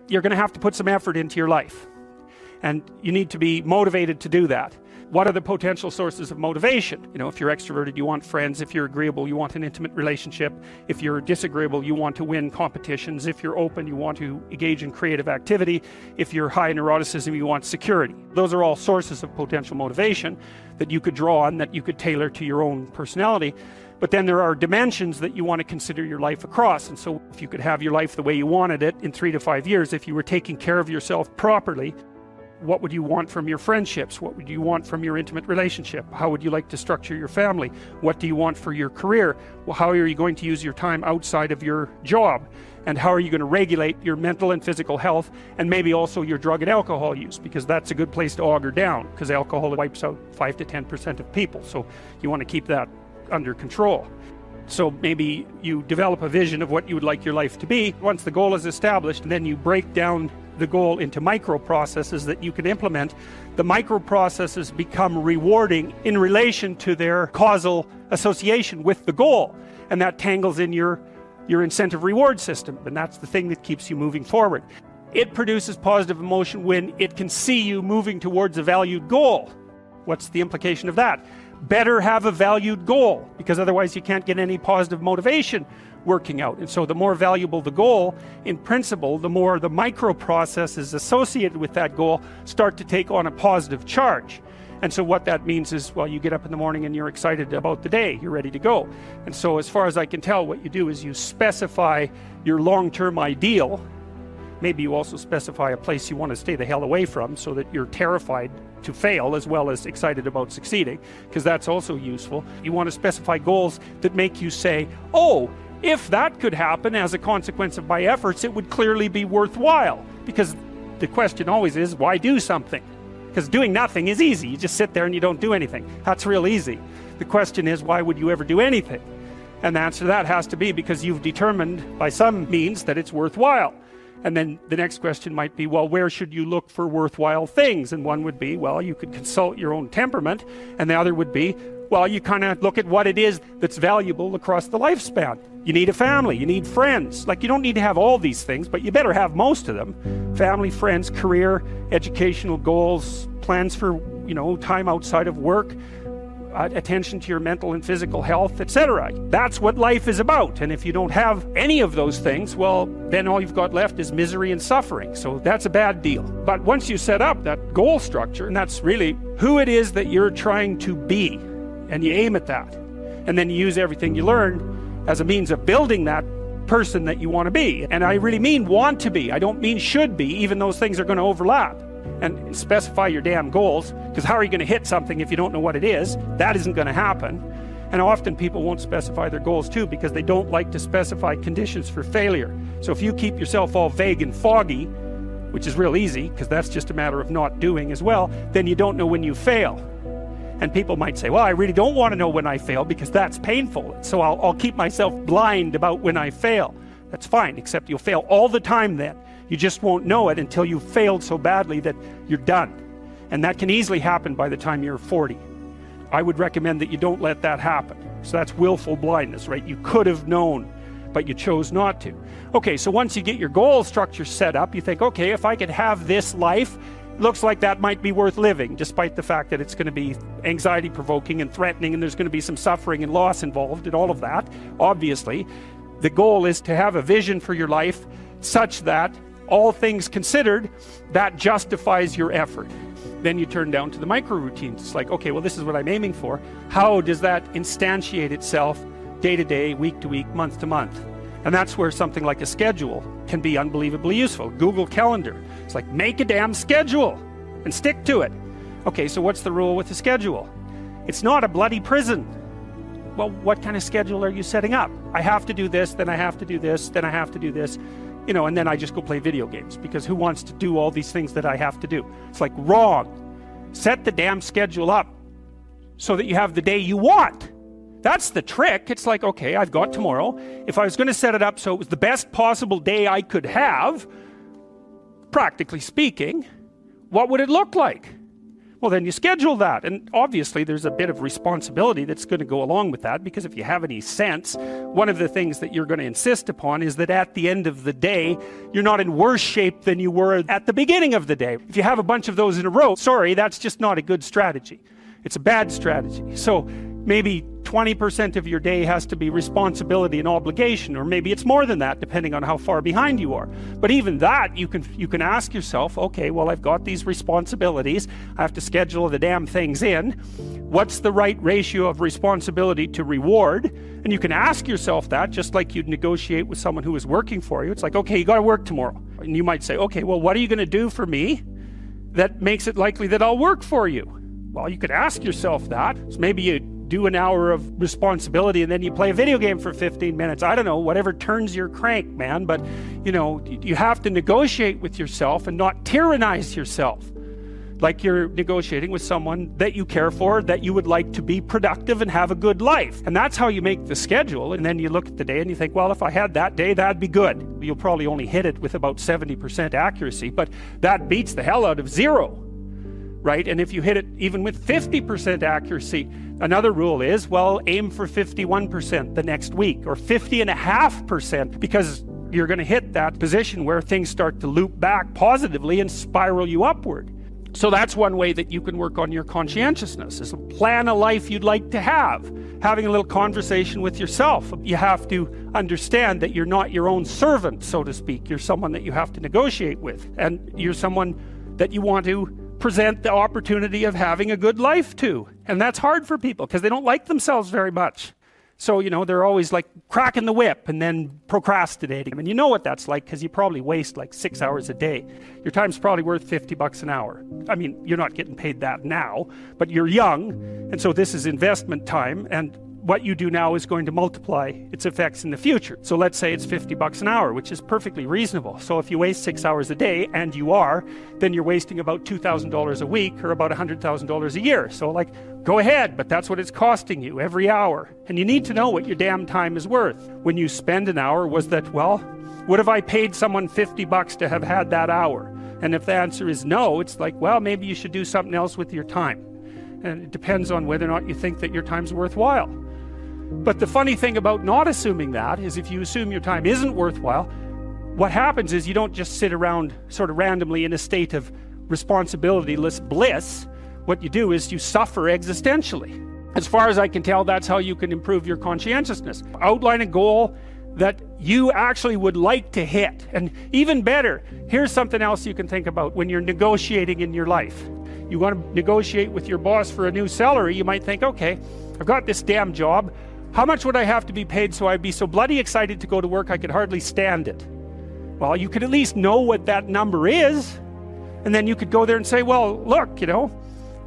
you're going to have to put some effort into your life. And you need to be motivated to do that. What are the potential sources of motivation? You know, if you're extroverted, you want friends. If you're agreeable, you want an intimate relationship. If you're disagreeable, you want to win competitions. If you're open, you want to engage in creative activity. If you're high in neuroticism, you want security. Those are all sources of potential motivation that you could draw on, that you could tailor to your own personality. But then there are dimensions that you want to consider your life across. And so if you could have your life the way you wanted it in 3 to 5 years, if you were taking care of yourself properly, what would you want from your friendships? What would you want from your intimate relationship? How would you like to structure your family? What do you want for your career? Well, how are you going to use your time outside of your job? And how are you going to regulate your mental and physical health, and maybe also your drug and alcohol use? Because that's a good place to auger down, because alcohol wipes out 5 to 10% of people. So you want to keep that under control. So maybe you develop a vision of what you would like your life to be. Once the goal is established, then you break down the goal into micro processes that you can implement. The micro processes become rewarding in relation to their causal association with the goal, and that tangles in your incentive reward system, and that's the thing that keeps you moving forward. It produces positive emotion when it can see you moving towards a valued goal. What's the implication of that? Better have a valued goal, because otherwise you can't get any positive motivation working out. And so the more valuable the goal, in principle, the more the micro processes associated with that goal start to take on a positive charge. And so what that means is, well, you get up in the morning and you're excited about the day, you're ready to go. And so as far as I can tell, what you do is you specify your long-term ideal. Maybe you also specify a place you want to stay the hell away from, so that you're terrified to fail as well as excited about succeeding, because that's also useful. You want to specify goals that make you say, oh, if that could happen as a consequence of my efforts, it would clearly be worthwhile. Because the question always is, why do something? Because doing nothing is easy. You just sit there and you don't do anything. That's real easy. The question is, why would you ever do anything? And the answer to that has to be because you've determined by some means that it's worthwhile. And then the next question might be, well, where should you look for worthwhile things? And one would be, well, you could consult your own temperament. And the other would be, well, you kind of look at what it is that's valuable across the lifespan. You need a family, you need friends. Like, you don't need to have all these things, but you better have most of them. Family, friends, career, educational goals, plans for, time outside of work, attention to your mental and physical health, etc. That's what life is about. And if you don't have any of those things, well, then all you've got left is misery and suffering. So that's a bad deal. But once you set up that goal structure, and that's really who it is that you're trying to be, and you aim at that, and then you use everything you learn as a means of building that person that you want to be. And I really mean want to be. I don't mean should be, even those things are going to overlap. And specify your damn goals, because how are you going to hit something if you don't know what it is? That isn't going to happen. And often people won't specify their goals too, because they don't like to specify conditions for failure. So if you keep yourself all vague and foggy, which is real easy, because that's just a matter of not doing as well, then you don't know when you fail. And people might say, well, I really don't want to know when I fail, because that's painful. So I'll keep myself blind about when I fail. That's fine, except you'll fail all the time then. You just won't know it until you've failed so badly that you're done. And that can easily happen by the time you're 40. I would recommend that you don't let that happen. So that's willful blindness, right? You could have known, but you chose not to. Okay, so once you get your goal structure set up, you think, okay, if I could have this life, looks like that might be worth living, despite the fact that it's going to be anxiety-provoking and threatening, and there's going to be some suffering and loss involved and all of that, obviously. The goal is to have a vision for your life such that, all things considered, that justifies your effort. Then you turn down to the micro routines. It's like, okay, well, this is what I'm aiming for. How does that instantiate itself day to day, week to week, month to month? And that's where something like a schedule can be unbelievably useful. Google Calendar. It's like, make a damn schedule and stick to it. Okay, so what's the rule with the schedule? It's not a bloody prison. Well, what kind of schedule are you setting up? I have to do this, then I have to do this, then I have to do this. And then I just go play video games, because who wants to do all these things that I have to do? It's like, wrong. Set the damn schedule up so that you have the day you want. That's the trick. It's like, okay, I've got tomorrow. If I was going to set it up so it was the best possible day I could have, practically speaking, what would it look like? Well, then you schedule that. And obviously there's a bit of responsibility that's going to go along with that, because if you have any sense, one of the things that you're going to insist upon is that at the end of the day, you're not in worse shape than you were at the beginning of the day. If you have a bunch of those in a row, sorry, that's just not a good strategy. It's a bad strategy. So maybe 20% of your day has to be responsibility and obligation, or maybe it's more than that, depending on how far behind you are. But even that, you can ask yourself, okay, well, I've got these responsibilities. I have to schedule the damn things in. What's the right ratio of responsibility to reward? And you can ask yourself that, just like you'd negotiate with someone who is working for you. It's like, okay, you got to work tomorrow. And you might say, okay, well, what are you going to do for me that makes it likely that I'll work for you? Well, you could ask yourself that. So maybe you do an hour of responsibility and then you play a video game for 15 minutes. I don't know, whatever turns your crank, man. But, you know, you have to negotiate with yourself and not tyrannize yourself. Like you're negotiating with someone that you care for, that you would like to be productive and have a good life. And that's how you make the schedule. And then you look at the day and you think, well, if I had that day, that'd be good. You'll probably only hit it with about 70% accuracy, but that beats the hell out of 0. Right? And if you hit it even with 50% accuracy, another rule is, well, aim for 51% the next week, or 50.5%, because you're going to hit that position where things start to loop back positively and spiral you upward. So that's one way that you can work on your conscientiousness, is plan a life you'd like to have. Having a little conversation with yourself. You have to understand that you're not your own servant, so to speak. You're someone that you have to negotiate with, and you're someone that you want to present the opportunity of having a good life to. And that's hard for people because they don't like themselves very much. So, you know, they're always like cracking the whip and then procrastinating. And you know what that's like, because you probably waste like 6 hours a day. Your time's probably worth $50 an hour. I mean, you're not getting paid that now, but you're young. And so this is investment time. And what you do now is going to multiply its effects in the future. So let's say it's $50 an hour, which is perfectly reasonable. So if you waste 6 hours a day, and you are, then you're wasting about $2,000 a week, or about $100,000 a year. So like, go ahead, but that's what it's costing you every hour. And you need to know what your damn time is worth. When you spend an hour, was that, well, would have I paid someone $50 to have had that hour? And if the answer is no, it's like, well, maybe you should do something else with your time. And it depends on whether or not you think that your time's worthwhile. But the funny thing about not assuming that is, if you assume your time isn't worthwhile, what happens is you don't just sit around sort of randomly in a state of responsibilityless bliss. What you do is you suffer existentially. As far as I can tell, that's how you can improve your conscientiousness. Outline a goal that you actually would like to hit. And even better, here's something else you can think about when you're negotiating in your life. You want to negotiate with your boss for a new salary. You might think, okay, I've got this damn job. How much would I have to be paid so I'd be so bloody excited to go to work I could hardly stand it? Well, you could at least know what that number is. And then you could go there and say, well, look, you know,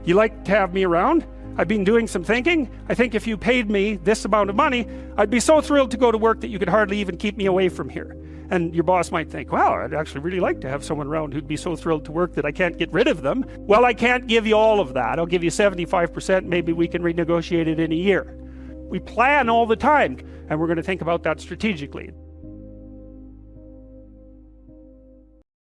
you like to have me around. I've been doing some thinking. I think if you paid me this amount of money, I'd be so thrilled to go to work that you could hardly even keep me away from here. And your boss might think, wow, I'd actually really like to have someone around who'd be so thrilled to work that I can't get rid of them. Well, I can't give you all of that. I'll give you 75%. Maybe we can renegotiate it in a year. We plan all the time, and we're going to think about that strategically.